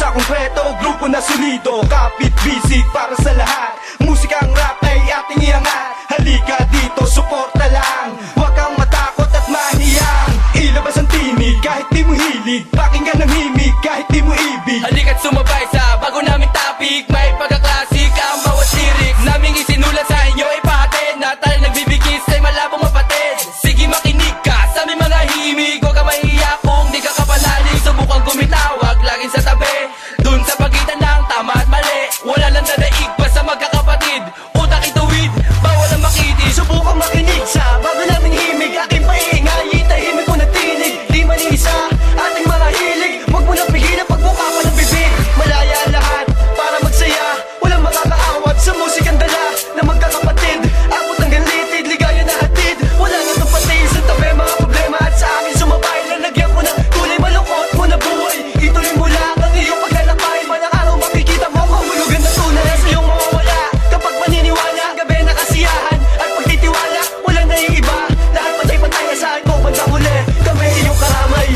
sa konkreto, grupo na solido, kapit bisig para sa lahat. Musikang rap ay ating iangat. Halika dito, suporta lang. Huwag kang matakot at mahiyang. Ilabas ang tinig kahit di mo hilig. Pakinggan ang himig kahit di mo ibig. Halika't sumabay sa bago naming topic. May pagkaklasik ang bawat lyrics naming isinulat sa inyo ay pahatid na tayo nagbibigis ay malabong mapatid. Sige makinig ka sa aming mga himig. Huwag ka mahiya kung di ka kapalalig. Subukang gumitawag laging sa tabi. Dun sa pagitan ng tama at mali. Wala lang dadaig pa sa magkakapatid. Utak ituwid, bawal ang makitis. Subukang makinig sa bago naming himig. Aking paingay, tahimik mo na tinig. Di manisa ating mga hilig. Huwag mo nang pigilan pagbuka pa ng bibig. Malaya lahat para magsaya. Walang makakaawat sa musikang dala na magkakapatid. Abot ng galitid, ligaya na hatid. Wala na itong patil sa tabi mga problema. At sa akin sumabay, lalagyan ko ng kulay malungkot mo na buhay. Ituloy mo lang ang iyong paglalakbay. Balang araw makikita mo kung hulugan na tunay sa iyong mawawala. Kapag maniniwala, gabi na kasiyahan at pagtitiwala, walang naiiba. Lahat patay-patay na saan ko bandang huli. Kami iyong karamay.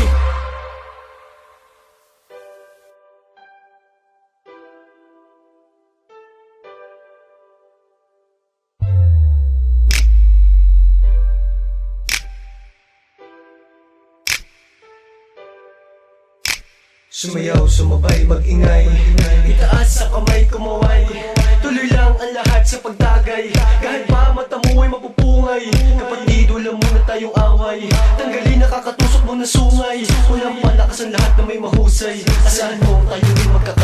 Sumayaw, sumabay, mag-ingay. Itaas sa kamay, kumaway. Tuloy lang ang lahat sa pagtagay. Kahit pa mata mo ay mapupungay. Kapatid, wala muna tayong away. Tanggalin nakakatusok mo na sungay. Walang palakas ang lahat na may mahusay. Asahan mo tayo rin magkakasama.